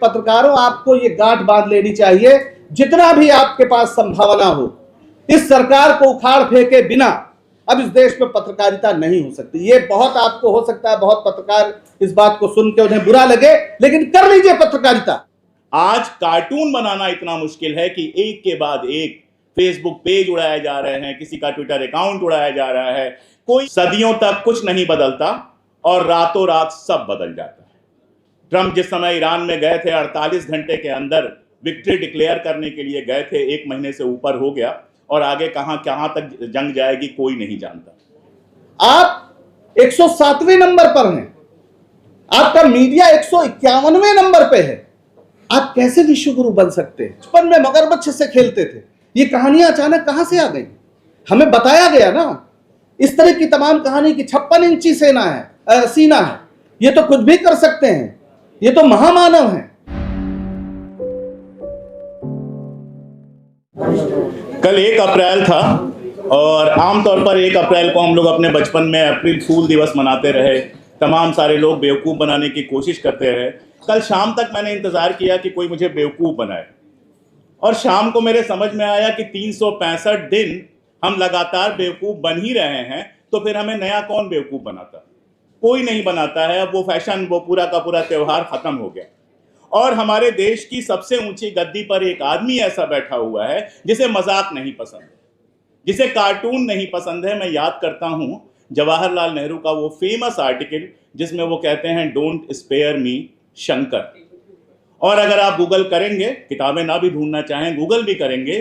पत्रकारों, आपको ये गांठ बांध लेनी चाहिए, जितना भी आपके पास संभावना हो, इस सरकार को उखाड़ फेंके बिना अब इस देश में पत्रकारिता नहीं हो सकती। ये बहुत आपको हो सकता है बहुत पत्रकार इस बात को सुन के उन्हें बुरा लगे, लेकिन कर लीजिए पत्रकारिता। आज कार्टून बनाना इतना मुश्किल है कि एक के बाद एक फेसबुक पेज उड़ाए जा रहे हैं, किसी का ट्विटर अकाउंट उड़ाया जा रहा है। कोई सदियों तक कुछ नहीं बदलता और रातों रात सब बदल जाता है। ट्रंप जिस समय ईरान में गए थे, 48 घंटे के अंदर विक्ट्री डिक्लेयर करने के लिए गए थे, 1 महीने से ऊपर हो गया और आगे कहां तक जंग जाएगी कोई नहीं जानता। आप 107वें नंबर पर हैं, आपका मीडिया 151वें नंबर पे है। आप कैसे विश्व गुरु बन सकते हैं? बचपन में मगरमच्छ से खेलते थे, ये कहानियां अचानक कहां से आ गई? हमें बताया गया ना, इस तरह की तमाम कहानी की 56 इंची सीना है, ये तो कुछ भी कर सकते हैं, ये तो महामानव हैं। कल 1 अप्रैल था और आमतौर पर 1 अप्रैल को हम लोग अपने बचपन में अप्रैल फूल दिवस मनाते रहे, तमाम सारे लोग बेवकूफ़ बनाने की कोशिश करते रहे। कल शाम तक मैंने इंतज़ार किया कि कोई मुझे बेवकूफ़ बनाए और शाम को मेरे समझ में आया कि 365 दिन हम लगातार बेवकूफ़ बन ही रहे हैं, तो फिर हमें नया कौन बेवकूफ़ बनाता? कोई नहीं बनाता है। अब वो फैशन, वो पूरा का पूरा त्यौहार ख़त्म हो गया और हमारे देश की सबसे ऊंची गद्दी पर एक आदमी ऐसा बैठा हुआ है जिसे मजाक नहीं पसंद है, जिसे कार्टून नहीं पसंद है। मैं याद करता हूं जवाहरलाल नेहरू का वो फेमस आर्टिकल जिसमें वो कहते हैं, डोंट स्पेयर मी शंकर। और अगर आप गूगल करेंगे, किताबें ना भी ढूंढना चाहें, गूगल भी करेंगे,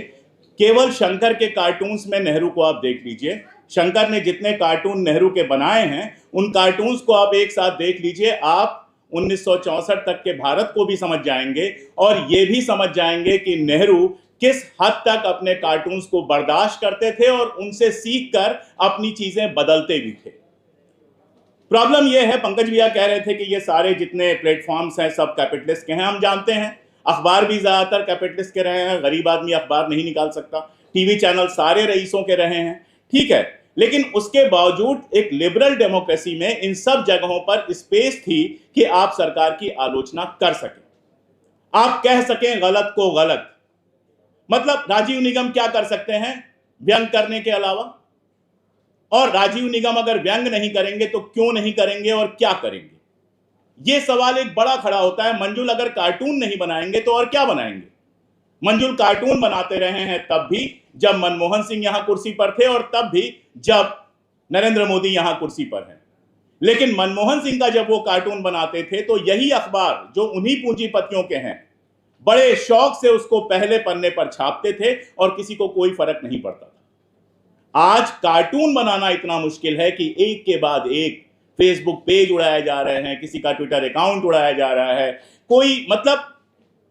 केवल शंकर के कार्टून्स में नेहरू को आप देख लीजिए। शंकर ने जितने कार्टून नेहरू के बनाए हैं, उन कार्टून्स को आप एक साथ देख लीजिए, आप 1964 तक के भारत को भी समझ जाएंगे और ये भी समझ जाएंगे कि नेहरू किस हद तक अपने कार्टून्स को बर्दाश्त करते थे और उनसे सीखकर अपनी चीजें बदलते भी थे। प्रॉब्लम यह है, पंकज भैया कह रहे थे कि ये सारे जितने प्लेटफॉर्म्स हैं सब कैपिटलिस्ट के हैं। हम जानते हैं, अखबार भी ज्यादातर कैपिटलिस्ट के रहे हैं, गरीब आदमी अखबार नहीं निकाल सकता। टीवी चैनल सारे रईसों के रहे हैं, ठीक है, लेकिन उसके बावजूद एक लिबरल डेमोक्रेसी में इन सब जगहों पर स्पेस थी कि आप सरकार की आलोचना कर सकें, आप कह सकें गलत को गलत। मतलब राजीव निगम क्या कर सकते हैं व्यंग करने के अलावा? और राजीव निगम अगर व्यंग नहीं करेंगे तो क्यों नहीं करेंगे और क्या करेंगे? यह सवाल एक बड़ा खड़ा होता है। मंजुल अगर कार्टून नहीं बनाएंगे तो और क्या बनाएंगे? मंजुल कार्टून बनाते रहे हैं तब भी जब मनमोहन सिंह यहां कुर्सी पर थे और तब भी जब नरेंद्र मोदी यहां कुर्सी पर हैं। लेकिन मनमोहन सिंह का जब वो कार्टून बनाते थे तो यही अखबार जो उन्हीं पूंजीपतियों के हैं, बड़े शौक से उसको पहले पन्ने पर छापते थे और किसी को कोई फर्क नहीं पड़ता था। आज कार्टून बनाना इतना मुश्किल है कि एक के बाद एक फेसबुक पेज उड़ाए जा रहे हैं, किसी का ट्विटर अकाउंट उड़ाया जा रहा है। कोई मतलब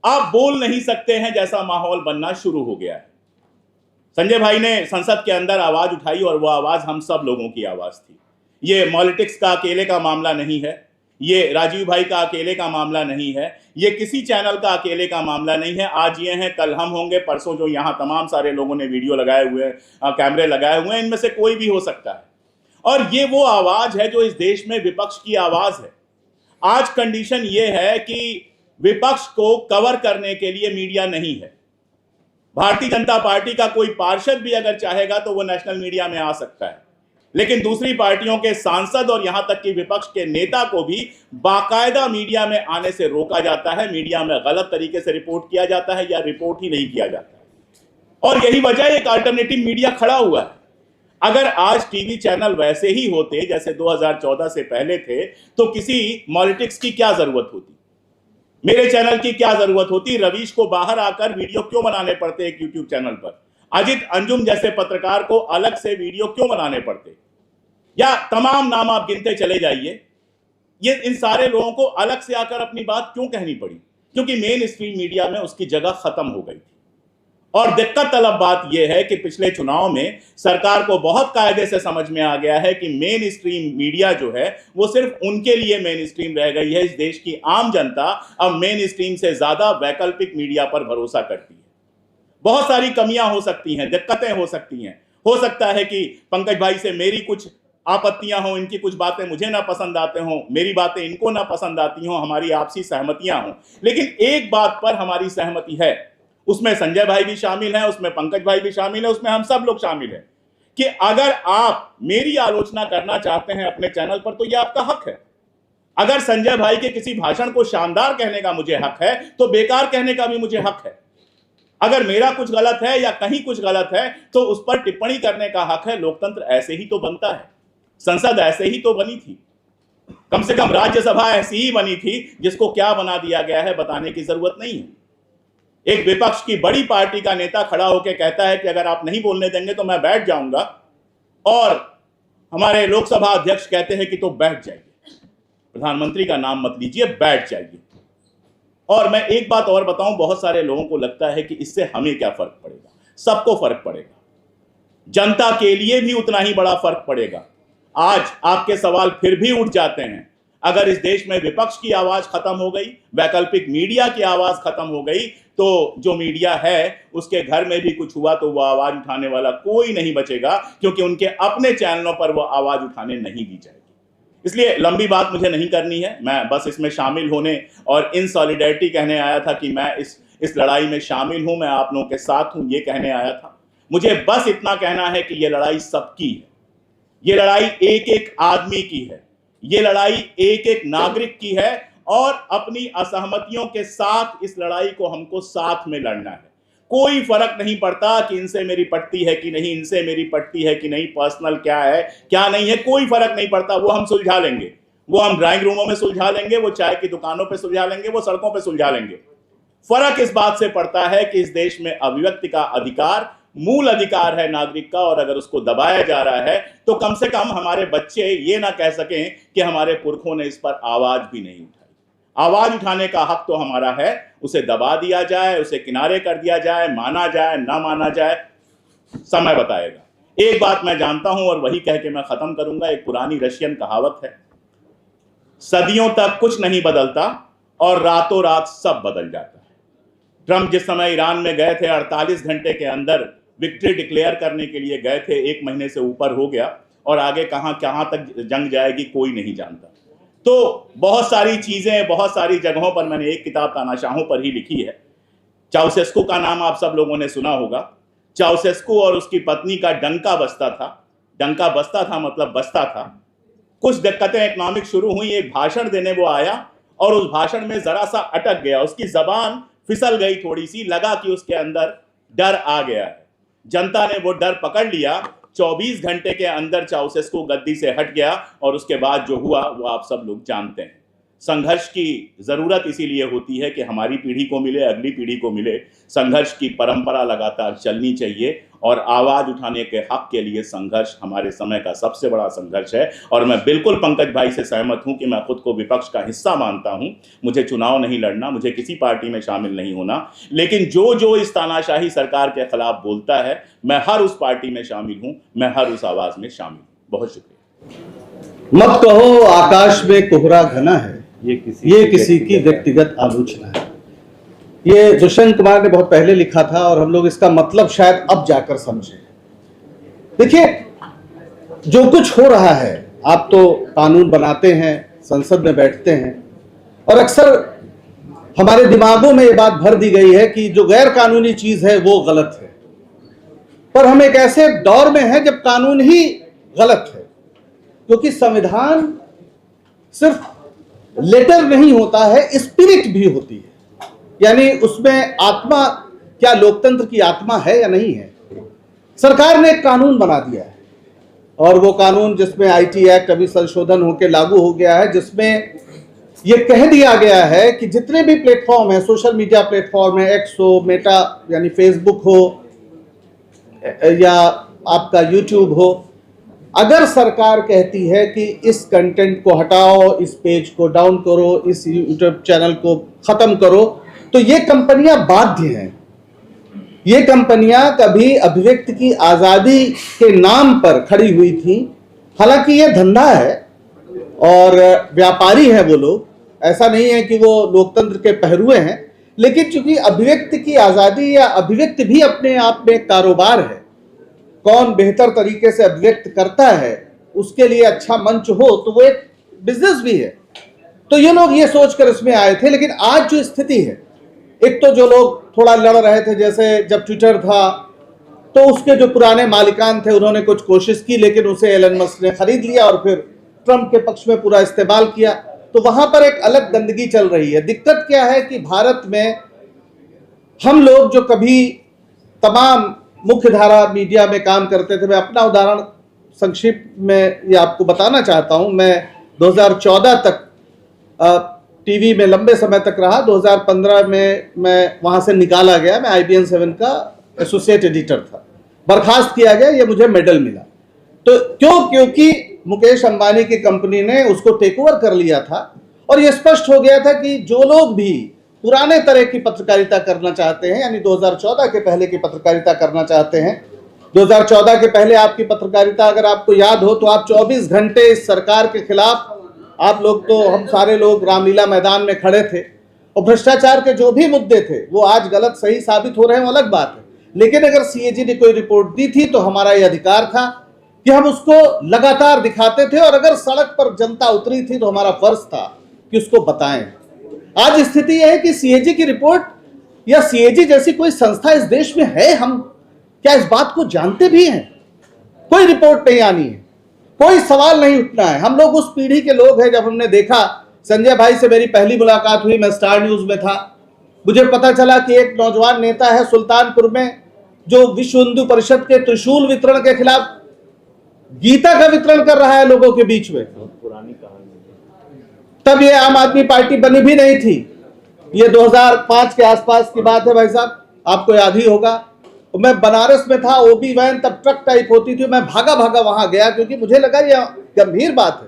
आप बोल नहीं सकते हैं जैसा माहौल बनना शुरू हो गया है। संजय भाई ने संसद के अंदर आवाज उठाई और वो आवाज हम सब लोगों की आवाज थी। ये पॉलिटिक्स का अकेले का मामला नहीं है, ये राजीव भाई का अकेले का मामला नहीं है, ये किसी चैनल का अकेले का मामला नहीं है। आज ये हैं, कल हम होंगे, परसों जो यहाँ तमाम सारे लोगों ने वीडियो लगाए हुए हैं, कैमरे लगाए हुए हैं, इनमें से कोई भी हो सकता है। और ये वो आवाज है जो इस देश में विपक्ष की आवाज है। आज कंडीशन ये है कि विपक्ष को कवर करने के लिए मीडिया नहीं है। भारतीय जनता पार्टी का कोई पार्षद भी अगर चाहेगा तो वो नेशनल मीडिया में आ सकता है, लेकिन दूसरी पार्टियों के सांसद और यहां तक कि विपक्ष के नेता को भी बाकायदा मीडिया में आने से रोका जाता है। मीडिया में गलत तरीके से रिपोर्ट किया जाता है या रिपोर्ट ही नहीं किया जाता है। और यही वजह एक अल्टरनेटिव मीडिया खड़ा हुआ है। अगर आज टीवी चैनल वैसे ही होते जैसे 2014 से पहले थे तो किसी पॉलिटिक्स की क्या जरूरत होती, मेरे चैनल की क्या जरूरत होती, रवीश को बाहर आकर वीडियो क्यों बनाने पड़ते एक यूट्यूब चैनल पर, अजित अंजुम जैसे पत्रकार को अलग से वीडियो क्यों बनाने पड़ते, या तमाम नाम आप गिनते चले जाइए। ये इन सारे लोगों को अलग से आकर अपनी बात क्यों कहनी पड़ी? क्योंकि मेन स्ट्रीम मीडिया में उसकी जगह खत्म हो गई थी। और दिक्कत तलब बात यह है कि पिछले चुनाव में सरकार को बहुत कायदे से समझ में आ गया है कि मेन स्ट्रीम मीडिया जो है वो सिर्फ उनके लिए मेन स्ट्रीम रह गई है। इस देश की आम जनता अब मेन स्ट्रीम से ज्यादा वैकल्पिक मीडिया पर भरोसा करती है। बहुत सारी कमियां हो सकती हैं, दिक्कतें हो सकती हैं। हो सकता है कि पंकज भाई से मेरी कुछ आपत्तियां हों, इनकी कुछ बातें मुझे ना पसंद आते हों, मेरी बातें इनको ना पसंद आती हों, हमारी आपसी सहमतियां हों, लेकिन एक बात पर हमारी सहमति है, उसमें संजय भाई भी शामिल हैं, उसमें पंकज भाई भी शामिल है, उसमें हम सब लोग शामिल हैं कि अगर आप मेरी आलोचना करना चाहते हैं अपने चैनल पर तो यह आपका हक है। अगर संजय भाई के किसी भाषण को शानदार कहने का मुझे हक है तो बेकार कहने का भी मुझे हक है। अगर मेरा कुछ गलत है या कहीं कुछ गलत है तो उस पर टिप्पणी करने का हक है। लोकतंत्र ऐसे ही तो बनता है, संसद ऐसे ही तो बनी थी, कम से कम राज्यसभा ऐसी ही बनी थी, जिसको क्या बना दिया गया है बताने की जरूरत नहीं है। एक विपक्ष की बड़ी पार्टी का नेता खड़ा होकर कहता है कि अगर आप नहीं बोलने देंगे तो मैं बैठ जाऊंगा, और हमारे लोकसभा अध्यक्ष कहते हैं कि तो बैठ जाइए, प्रधानमंत्री का नाम मत लीजिए, बैठ जाइए। और मैं एक बात और बताऊं, बहुत सारे लोगों को लगता है कि इससे हमें क्या फर्क पड़ेगा। सबको फर्क पड़ेगा, जनता के लिए भी उतना ही बड़ा फर्क पड़ेगा। आज आपके सवाल फिर भी उठ जाते हैं, अगर इस देश में विपक्ष की आवाज खत्म हो गई, वैकल्पिक मीडिया की आवाज खत्म हो गई, तो जो मीडिया है उसके घर में भी कुछ हुआ तो वो आवाज उठाने वाला कोई नहीं बचेगा, क्योंकि उनके अपने चैनलों पर वो आवाज उठाने नहीं दी जाएगी। इसलिए लंबी बात मुझे नहीं करनी है, मैं बस इसमें शामिल होने और इन सॉलिडेरिटी कहने आया था कि मैं इस लड़ाई में शामिल हूं, मैं आप लोगों के साथ हूं, ये कहने आया था। मुझे बस इतना कहना है कि ये लड़ाई सबकी है, ये लड़ाई एक एक आदमी की है, ये लड़ाई एक एक नागरिक की है, और अपनी असहमतियों के साथ इस लड़ाई को हमको साथ में लड़ना है। कोई फर्क नहीं पड़ता कि इनसे मेरी पटती है कि नहीं, इनसे मेरी पटती है कि नहीं, पर्सनल क्या है क्या नहीं है, कोई फर्क नहीं पड़ता। वो हम सुलझा लेंगे, वो हम ड्राइंग रूमों में सुलझा लेंगे, वो चाय की दुकानों पे सुलझा लेंगे, वो सड़कों पे सुलझा लेंगे। फर्क इस बात से पड़ता है कि इस देश में अभिव्यक्ति का अधिकार मूल अधिकार है नागरिक का, और अगर उसको दबाया जा रहा है तो कम से कम हमारे बच्चे ये ना कह सकें कि हमारे पुरखों ने इस पर आवाज भी नहीं उठाई। आवाज उठाने का हक तो हमारा है, उसे दबा दिया जाए, उसे किनारे कर दिया जाए, माना जाए ना माना जाए, समय बताएगा। एक बात मैं जानता हूं और वही कह के मैं खत्म करूंगा। एक पुरानी रशियन कहावत है, सदियों तक कुछ नहीं बदलता और रातों रात सब बदल जाता है। ट्रंप जिस समय ईरान में गए थे, 48 घंटे के अंदर विक्ट्री डिक्लेयर करने के लिए गए थे, 1 महीने से ऊपर हो गया, और आगे कहां तक जंग जाएगी कोई नहीं जानता। तो बहुत सारी चीजें बहुत सारी जगहों पर, मैंने एक किताब तानाशाहों पर ही लिखी है। चाउसेस्कू का नाम आप सब लोगों ने सुना होगा। चाउसेस्कू और उसकी पत्नी का डंका बसता था मतलब बसता था। कुछ दिक्कतें इकोनॉमिक शुरू हुई, एक भाषण देने वो आया और उस भाषण में जरा सा अटक गया, उसकी जबान फिसल गई थोड़ी सी, लगा कि उसके अंदर डर आ गया है। जनता ने वो डर पकड़ लिया, 24 घंटे के अंदर चाउसेस्कू गद्दी से हट गया, और उसके बाद जो हुआ वो आप सब लोग जानते हैं। संघर्ष की जरूरत इसीलिए होती है कि हमारी पीढ़ी को मिले, अगली पीढ़ी को मिले। संघर्ष की परंपरा लगातार चलनी चाहिए, और आवाज उठाने के हक के लिए संघर्ष हमारे समय का सबसे बड़ा संघर्ष है। और मैं बिल्कुल पंकज भाई से सहमत हूं कि मैं खुद को विपक्ष का हिस्सा मानता हूं। मुझे चुनाव नहीं लड़ना, मुझे किसी पार्टी में शामिल नहीं होना, लेकिन जो इस तानाशाही सरकार के खिलाफ बोलता है, मैं हर उस पार्टी में शामिल हूं, मैं हर उस आवाज में शामिल हूं। बहुत शुक्रिया। मत कहो आकाश में कोहरा घना है, ये किसी की व्यक्तिगत आलोचना है। ये दुष्यंत कुमार ने बहुत पहले लिखा था, और हम लोग इसका मतलब शायद अब जाकर समझे। देखिए, जो कुछ हो रहा है, आप तो कानून बनाते हैं, संसद में बैठते हैं, और अक्सर हमारे दिमागों में ये बात भर दी गई है कि जो गैर कानूनी चीज है वो गलत है। पर हम एक ऐसे दौर में हैं जब कानून ही गलत है, क्योंकि संविधान सिर्फ लेटर नहीं होता है, स्पिरिट भी होती है। यानी उसमें आत्मा, क्या लोकतंत्र की आत्मा है या नहीं है। सरकार ने एक कानून बना दिया है, और वो कानून जिसमें आईटी एक्ट अभी संशोधन होकर लागू हो गया है, जिसमें ये कह दिया गया है कि जितने भी प्लेटफॉर्म है, सोशल मीडिया प्लेटफॉर्म है, एक्स हो, मेटा यानी फेसबुक हो, या आपका यूट्यूब हो, अगर सरकार कहती है कि इस कंटेंट को हटाओ, इस पेज को डाउन करो, इस यूट्यूब चैनल को खत्म करो, तो ये कंपनियां बाध्य हैं। ये कंपनियां कभी अभिव्यक्ति की आजादी के नाम पर खड़ी हुई थी। हालांकि ये धंधा है और व्यापारी है वो लोग, ऐसा नहीं है कि वो लोकतंत्र के पहरुए हैं, लेकिन चूंकि अभिव्यक्ति की आजादी या अभिव्यक्ति भी अपने आप में कारोबार है, कौन बेहतर तरीके से अभिव्यक्त करता है उसके लिए अच्छा मंच हो तो वो एक बिजनेस भी है। तो ये लोग ये सोचकर इसमें आए थे। लेकिन आज जो स्थिति है, एक तो जो लोग थोड़ा लड़ रहे थे, जैसे जब ट्विटर था तो उसके जो पुराने मालिकान थे उन्होंने कुछ कोशिश की, लेकिन उसे एलन मस्क ने खरीद लिया और फिर ट्रंप के पक्ष में पूरा इस्तेमाल किया। तो वहां पर एक अलग गंदगी चल रही है। दिक्कत क्या है कि भारत में हम लोग जो कभी तमाम मुख्य धारा मीडिया में काम करते थे, मैं अपना उदाहरण संक्षिप्त में ये आपको बताना चाहता हूं। मैं 2014 तक टीवी में लंबे समय तक रहा। 2015 में मैं वहां से निकाला गया। मैं IBN 7 का एसोसिएट एडिटर था, बर्खास्त किया गया, ये मुझे मेडल मिला। तो क्योंकि मुकेश अंबानी की कंपनी ने उसको टेक ओवर कर लिया था और यह स्पष्ट हो गया था कि जो लोग भी पुराने तरह की पत्रकारिता करना चाहते हैं, यानी 2014 के पहले की पत्रकारिता करना चाहते हैं, 2014 के पहले आपकी पत्रकारिता अगर आपको याद हो तो आप 24 घंटे इस सरकार के खिलाफ, आप लोग तो, हम सारे लोग रामलीला मैदान में खड़े थे और भ्रष्टाचार के जो भी मुद्दे थे वो आज गलत सही साबित हो रहे हैं, वो अलग बात है। लेकिन अगर CAG ने कोई रिपोर्ट दी थी तो हमारा यह अधिकार था कि हम उसको लगातार दिखाते थे, और अगर सड़क पर जनता उतरी थी तो हमारा फर्ज था कि उसको बताएं। आज स्थिति यह है कि CAG की रिपोर्ट या CAG जैसी कोई संस्था इस देश में है, हम क्या इस बात को जानते भी हैं? कोई रिपोर्ट नहीं आनी है, कोई सवाल नहीं उठना है। हम लोग उस पीढ़ी के लोग हैं। जब हमने देखा, संजय भाई से मेरी पहली मुलाकात हुई, मैं स्टार न्यूज में था, मुझे पता चला कि एक नौजवान नेता है सुल्तानपुर में जो विश्व हिंदू परिषद के त्रिशूल वितरण के खिलाफ गीता का वितरण कर रहा है लोगों के बीच में। पुरानी कहानी। तब ये आम आदमी पार्टी बनी भी नहीं थी, ये 2005 के आसपास की बात है भाई साहब, आपको याद ही होगा। मैं बनारस में था, OB वैन तब ट्रक टाइप होती थी, मैं भागा भागा वहां गया क्योंकि मुझे लगा ये गंभीर बात है।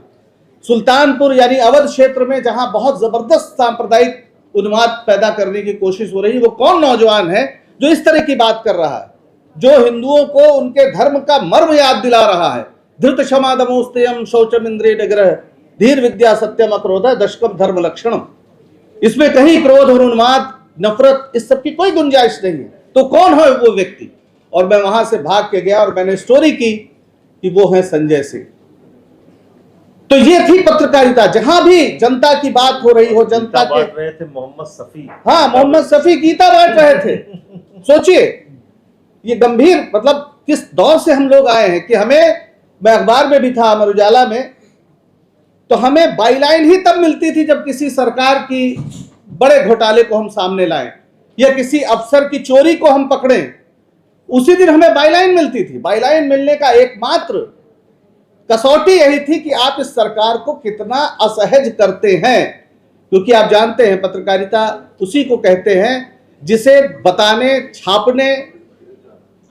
सुल्तानपुर यानी अवध क्षेत्र में जहां बहुत जबरदस्त सांप्रदायिक उन्माद पैदा करने की कोशिश हो रही है, वो कौन नौजवान है जो इस तरह की बात कर रहा है, जो हिंदुओं को उनके धर्म का मर्म याद दिला रहा है। धृत क्षमा दमोस्तेयम शौचम इंद्रिय निग्रह धीर विद्या सत्यम अक्रोध दशकम धर्म लक्षणम। इसमें कहीं क्रोध और उन्माद, नफरत, इस सब की कोई गुंजाइश नहीं है। तो कौन है वो व्यक्ति? और मैं वहां से भाग के गया और मैंने स्टोरी की कि वो है संजय सिंह। तो ये थी पत्रकारिता, जहां भी जनता की बात हो रही हो, जनता के बांट रहे थे मोहम्मद सफी। हाँ, मोहम्मद सफी गीता बांट रहे थे। सोचिए ये गंभीर, मतलब किस दौर से हम लोग आए हैं कि हमें, मैं अखबार में भी था, अमर उजाला में, तो हमें बाईलाइन ही तब मिलती थी जब किसी सरकार की बड़े घोटाले को हम सामने लाएं या किसी अफसर की चोरी को हम पकड़ें, उसी दिन हमें बाईलाइन मिलती थी। बाईलाइन मिलने का एकमात्र कसौटी यही थी कि आप इस सरकार को कितना असहज करते हैं, क्योंकि आप जानते हैं पत्रकारिता उसी को कहते हैं जिसे बताने, छापने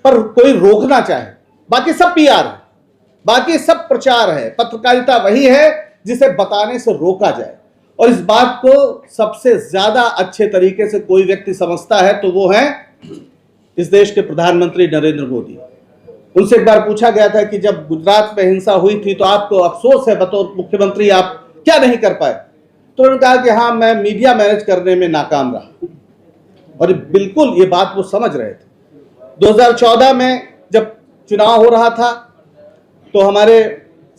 पर कोई रोकना चाहे। बाकी सब PR है, बाकी सब प्रचार है। पत्रकारिता वही है जिसे बताने से रोका जाए, और इस बात को सबसे ज्यादा अच्छे तरीके से कोई व्यक्ति समझता है तो वो है इस देश के प्रधानमंत्री नरेंद्र मोदी। उनसे एक बार पूछा गया था कि जब गुजरात में हिंसा हुई थी तो आपको अफसोस है बतौर मुख्यमंत्री, आप क्या नहीं कर पाए? तो उन्होंने कहा कि हाँ, मैं मीडिया मैनेज करने में नाकाम रहा। और बिल्कुल ये बात वो समझ रहे थे। 2014 में जब चुनाव हो रहा था तो हमारे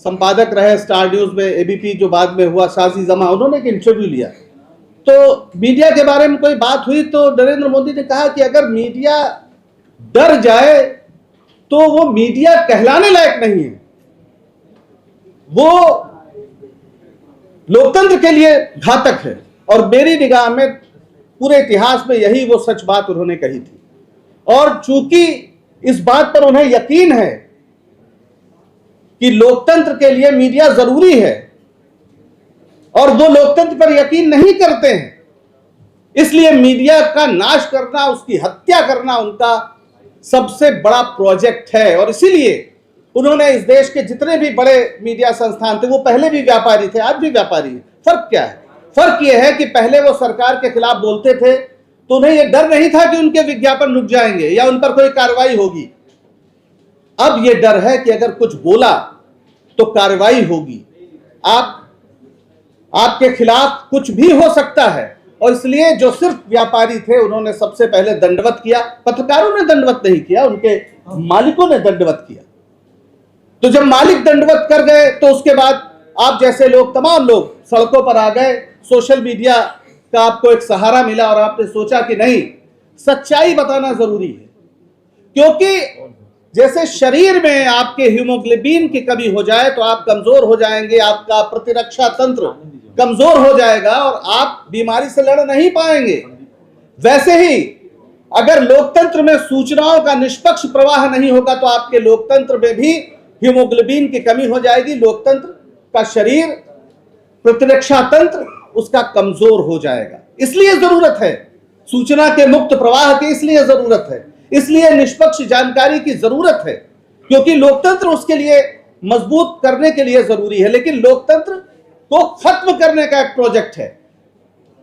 संपादक रहे स्टार न्यूज में, ABP जो बाद में हुआ, शाजी जमा, उन्होंने एक इंटरव्यू लिया। तो मीडिया के बारे में कोई बात हुई तो नरेंद्र मोदी ने कहा कि अगर मीडिया डर जाए तो वो मीडिया कहलाने लायक नहीं है, वो लोकतंत्र के लिए घातक है। और मेरी निगाह में पूरे इतिहास में यही वो सच बात उन्होंने कही थी। और चूंकि इस बात पर उन्हें यकीन है कि लोकतंत्र के लिए मीडिया जरूरी है और वो लोकतंत्र पर यकीन नहीं करते हैं, इसलिए मीडिया का नाश करना, उसकी हत्या करना उनका सबसे बड़ा प्रोजेक्ट है। और इसीलिए उन्होंने इस देश के जितने भी बड़े मीडिया संस्थान थे, वो पहले भी व्यापारी थे, आज भी व्यापारी है। फर्क क्या है? फर्क यह है कि पहले वो सरकार के खिलाफ बोलते थे तो उन्हें यह डर नहीं था कि उनके विज्ञापन रुक जाएंगे या उन पर कोई कार्रवाई होगी। अब यह डर है कि अगर कुछ बोला तो कार्रवाई होगी, आपके खिलाफ कुछ भी हो सकता है। और इसलिए जो सिर्फ व्यापारी थे उन्होंने सबसे पहले दंडवत किया। पत्रकारों ने दंडवत नहीं किया, उनके मालिकों ने दंडवत किया। तो जब मालिक दंडवत कर गए तो उसके बाद आप जैसे लोग, तमाम लोग सड़कों पर आ गए, सोशल मीडिया का आपको एक सहारा मिला और आपने सोचा कि नहीं, सच्चाई बताना जरूरी है। क्योंकि जैसे शरीर में आपके हीमोग्लोबिन की कमी हो जाए तो आप कमजोर हो जाएंगे, आपका प्रतिरक्षा तंत्र कमजोर हो जाएगा और आप बीमारी से लड़ नहीं पाएंगे। वैसे ही अगर लोकतंत्र में सूचनाओं का निष्पक्ष प्रवाह नहीं होगा तो आपके लोकतंत्र में भी हीमोग्लोबिन की कमी हो जाएगी, लोकतंत्र का शरीर, प्रतिरक्षा तंत्र उसका कमजोर हो जाएगा। इसलिए जरूरत है सूचना के मुक्त प्रवाह की, इसलिए जरूरत है, इसलिए निष्पक्ष जानकारी की जरूरत है, क्योंकि लोकतंत्र उसके लिए मजबूत करने के लिए जरूरी है। लेकिन लोकतंत्र को खत्म करने का एक प्रोजेक्ट है।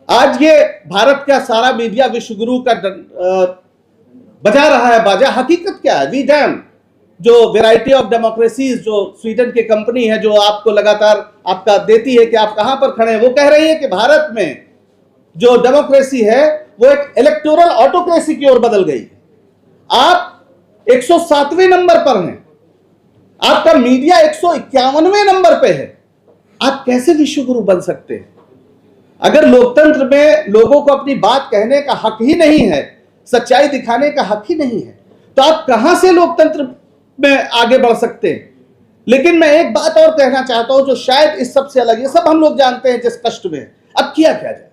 आज ये भारत का सारा मीडिया विश्वगुरु का बजा रहा है बाजा। हकीकत क्या है? वी डैम, जो वैरायटी ऑफ डेमोक्रेसीज, जो स्वीडन की कंपनी है जो आपको लगातार आपका देती है कि आप कहां पर खड़े हैं, वो कह रही है कि भारत में जो डेमोक्रेसी है वो एक इलेक्टोरल ऑटोक्रेसी की ओर बदल गई है। आप 107वें नंबर पर हैं, आपका मीडिया 151वें नंबर पे है। आप कैसे विश्वगुरु बन सकते हैं? अगर लोकतंत्र में लोगों को अपनी बात कहने का हक ही नहीं है, सच्चाई दिखाने का हक ही नहीं है, तो आप कहां से लोकतंत्र में आगे बढ़ सकते हैं? लेकिन मैं एक बात और कहना चाहता हूं जो शायद इस सबसे अलग है। सब हम लोग जानते हैं जिस कष्ट में है, अब किया क्या जाए।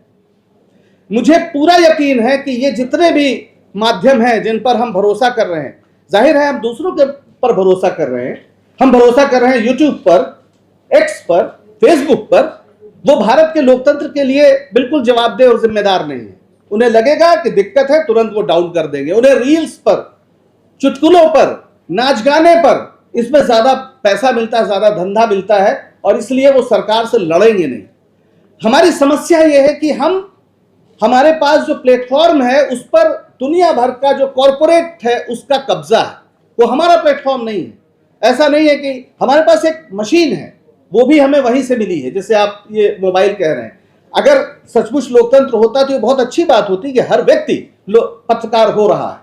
मुझे पूरा यकीन है कि ये जितने भी माध्यम हैं जिन पर हम भरोसा कर रहे हैं, जाहिर है हम दूसरों के पर भरोसा कर रहे हैं, हम भरोसा कर रहे हैं यूट्यूब पर, एक्स पर, फेसबुक पर, वो भारत के लोकतंत्र के लिए बिल्कुल जवाबदेह और जिम्मेदार नहीं है। उन्हें लगेगा कि दिक्कत है, तुरंत वो डाउन कर देंगे। उन्हें रील्स पर, चुटकुलों पर, नाच गाने पर, इसमें ज्यादा पैसा मिलता है, ज्यादा धंधा मिलता है और इसलिए वो सरकार से लड़ेंगे नहीं। हमारी समस्या यह है कि हमारे पास जो प्लेटफॉर्म है उस पर दुनिया भर का जो कॉरपोरेट है उसका कब्जा है, वो हमारा प्लेटफॉर्म नहीं है। ऐसा नहीं है कि हमारे पास एक मशीन है, वो भी हमें वहीं से मिली है, जैसे आप ये मोबाइल कह रहे हैं। अगर सचमुच लोकतंत्र होता तो ये बहुत अच्छी बात होती कि हर व्यक्ति पत्रकार हो रहा है,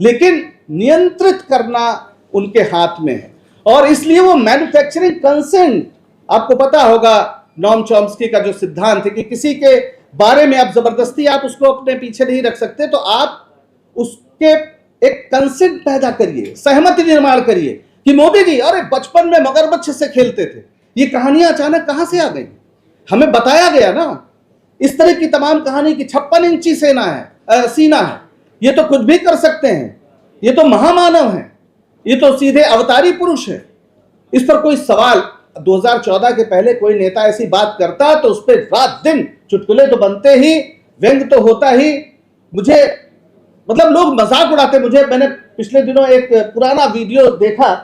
लेकिन नियंत्रित करना उनके हाथ में है। और इसलिए वो मैन्युफैक्चरिंग कंसेंट, आपको पता होगा नॉम चॉम्स्की का जो सिद्धांत है कि किसी के बारे में आप जबरदस्ती आप उसको अपने पीछे नहीं रख सकते, तो आप उसके एक कंसेंट पैदा करिए, सहमति निर्माण करिए कि मोदी जी अरे बचपन में मगरमच्छ से खेलते थे। ये कहानियां अचानक कहां से आ गई? हमें बताया गया ना। इस तरह की तमाम कहानी की 56 इंची सीना है, ये तो कुछ भी कर सकते हैं, ये तो महामानव है, ये तो सीधे अवतारी पुरुष है। इस पर कोई सवाल 2014 के पहले कोई नेता ऐसी बात करता तो उस पर रात दिन चुटकुले तो बनते ही, व्यंग तो होता ही। मुझे मतलब लोग मजाक उड़ाते। मैंने पिछले दिनों एक पुराना वीडियो देखा,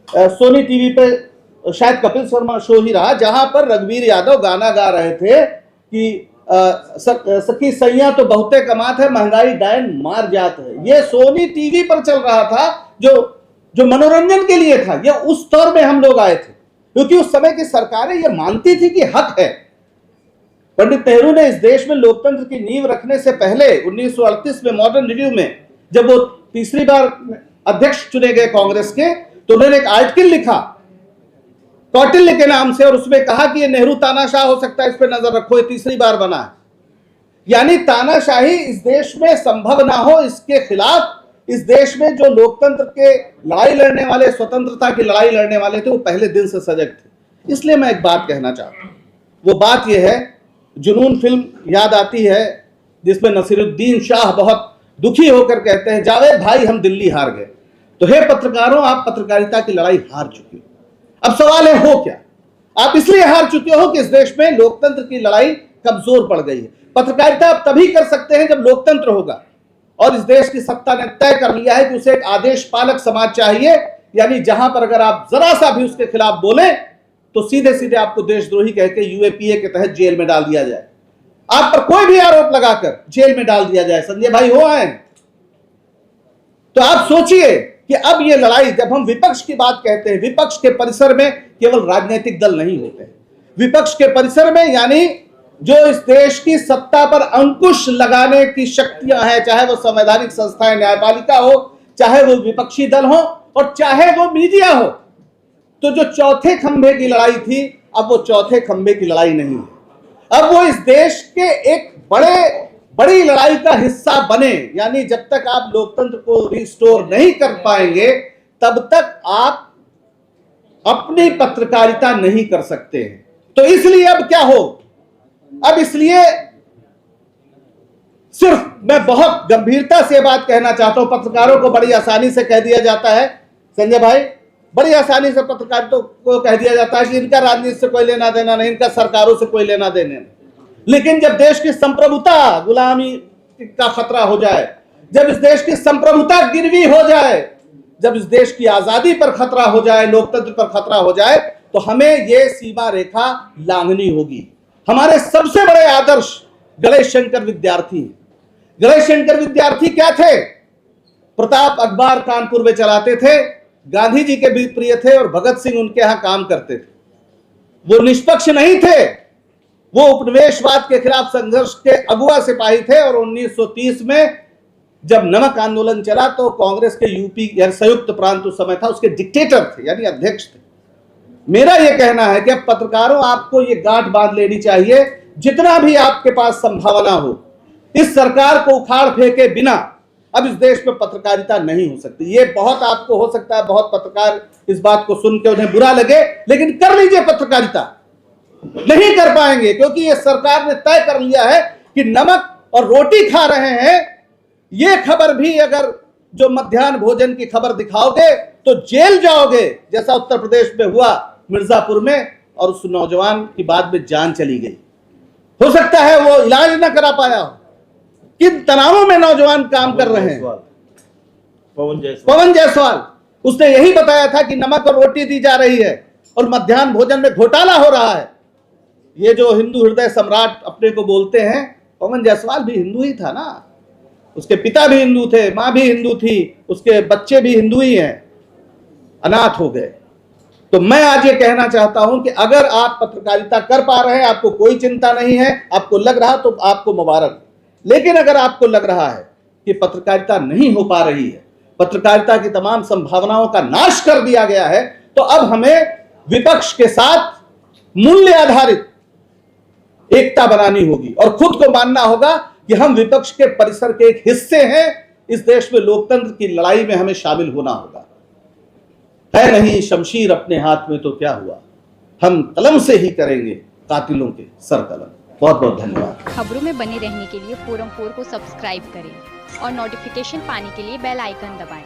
सोनी टीवी पे शायद कपिल शर्मा शो ही रहा, जहां पर रघुवीर यादव गाना गा रहे थे कि सखी सैया तो बहुते कमात है, महंगाई डायन मार जात है। ये सोनी टीवी पर चल रहा था, जो मनोरंजन के लिए था। ये उस दौर में हम लोग आए थे क्योंकि उस समय की सरकारें ये मानती थी कि हक है। पंडित नेहरू ने इस देश में लोकतंत्र की नींव रखने से पहले 1938 में मॉडर्न रिव्यू में जब वो तीसरी बार अध्यक्ष चुने गए कांग्रेस के, तो उन्होंने एक आर्टिकल लिखा कौटिल्य के नाम से और उसमें कहा कि ये नेहरू तानाशाह हो सकता है, इस पर नजर रखो, ये तीसरी बार बना है। यानी तानाशाही इस देश में संभव ना हो, इसके खिलाफ इस देश में जो लोकतंत्र के लड़ाई लड़ने वाले, स्वतंत्रता की लड़ाई लड़ने वाले थे, वो पहले दिन से सजग थे। इसलिए मैं एक बात कहना चाहता हूं, वो बात यह है, जुनून फिल्म याद आती है जिसमें नसीरुद्दीन शाह बहुत दुखी होकर कहते हैं जावेद भाई हम दिल्ली हार गए। तो हे पत्रकारों, आप पत्रकारिता की लड़ाई हार चुके हो। अब सवाल है हो क्या? आप इसलिए हार चुके हो कि इस देश में लोकतंत्र की लड़ाई कमजोर पड़ गई है। पत्रकारिता आप तभी कर सकते हैं जब लोकतंत्र होगा, और इस देश की सत्ता ने तय कर लिया है कि उसे एक आदेश पालक समाज चाहिए, यानी जहां पर अगर आप जरा सा भी उसके खिलाफ बोले तो सीधे सीधे आपको देशद्रोही कहकर यूएपीए के तहत जेल में डाल दिया जाए, आप पर कोई भी आरोप लगाकर जेल में डाल दिया जाए। संजय भाई हो आए। तो आप सोचिए कि अब ये लड़ाई, जब हम विपक्ष की बात कहते हैं, विपक्ष के परिसर में केवल राजनीतिक दल नहीं होते। विपक्ष के परिसर में यानी जो इस देश की सत्ता पर अंकुश लगाने की शक्तियां हैं, चाहे वो संवैधानिक संस्थाएं, न्यायपालिका हो, चाहे वो विपक्षी दल हो और चाहे वो मीडिया हो, तो जो चौथे खंभे की लड़ाई थी, अब वो चौथे खंभे की लड़ाई नहीं है। अब वो इस देश के एक बड़ी लड़ाई का हिस्सा बने। यानी जब तक आप लोकतंत्र को रिस्टोर नहीं कर पाएंगे, तब तक आप अपनी पत्रकारिता नहीं कर सकते हैं। तो इसलिए अब क्या हो, अब इसलिए सिर्फ मैं बहुत गंभीरता से बात कहना चाहता हूं। पत्रकारों को बड़ी आसानी से कह दिया जाता है, संजय भाई, बड़ी आसानी से पत्रकारिता को कह दिया जाता है कि इनका राजनीति से कोई लेना देना नहीं, इनका सरकारों से कोई लेना देना नहीं। लेकिन जब देश की संप्रभुता गुलामी का खतरा हो जाए, जब इस देश की संप्रभुता गिरवी हो जाए, जब इस देश की आजादी पर खतरा हो जाए, लोकतंत्र पर खतरा हो जाए, तो हमें यह सीमा रेखा लांघनी होगी। हमारे सबसे बड़े आदर्श गणेश शंकर विद्यार्थी हैं। गणेश शंकर विद्यार्थी क्या थे? प्रताप अखबार कानपुर में चलाते थे, गांधी जी के भी प्रिय थे और भगत सिंह उनके यहां काम करते थे। वो निष्पक्ष नहीं थे, वो उपनिवेशवाद के खिलाफ संघर्ष के अगुआ सिपाही थे। और 1930 में जब नमक आंदोलन चला तो कांग्रेस के यूपी संयुक्त प्रांत उस समय था, उसके डिक्टेटर थे, यानी अध्यक्ष थे। मेरा यह कहना है कि अब पत्रकारों, आपको यह गांठ बांध लेनी चाहिए, जितना भी आपके पास संभावना हो, इस सरकार को उखाड़ फेंके बिना अब इस देश में पत्रकारिता नहीं हो सकती। ये बहुत आपको हो सकता है बहुत पत्रकार इस बात को सुन के उन्हें बुरा लगे, लेकिन कर लीजिए पत्रकारिता। नहीं कर पाएंगे क्योंकि ये सरकार ने तय कर लिया है कि नमक और रोटी खा रहे हैं, ये खबर भी अगर जो मध्याह्न भोजन की खबर दिखाओगे तो जेल जाओगे, जैसा उत्तर प्रदेश में हुआ मिर्जापुर में, और उस नौजवान की बाद में जान चली गई। हो सकता है वो इलाज ना करा पाया हो। किन तनावों में नौजवान काम कर रहे हैं। पवन जायसवाल, उसने यही बताया था कि नमक और रोटी दी जा रही है और मध्याह्न भोजन में घोटाला हो रहा है। ये जो हिंदू हृदय सम्राट अपने को बोलते हैं, पवन जायसवाल भी हिंदू ही था ना, उसके पिता भी हिंदू थे, मां भी हिंदू थी, उसके बच्चे भी हिंदू ही हैं, अनाथ हो गए। तो मैं आज ये कहना चाहता हूं कि अगर आप पत्रकारिता कर पा रहे हैं, आपको कोई चिंता नहीं है, आपको लग रहा तो आपको मुबारक। लेकिन अगर आपको लग रहा है कि पत्रकारिता नहीं हो पा रही है, पत्रकारिता की तमाम संभावनाओं का नाश कर दिया गया है, तो अब हमें विपक्ष के साथ मूल्य आधारित एकता बनानी होगी और खुद को मानना होगा कि हम विपक्ष के परिसर के एक हिस्से हैं। इस देश में लोकतंत्र की लड़ाई में हमें शामिल होना होगा। है नहीं शमशीर अपने हाथ में तो क्या हुआ, हम कलम से ही करेंगे कातिलों के सर कलम। बहुत बहुत धन्यवाद। खबरों में बने रहने के लिए फोरम 4 को सब्सक्राइब करें और नोटिफिकेशन पाने के लिए बेल आइकन दबाएं।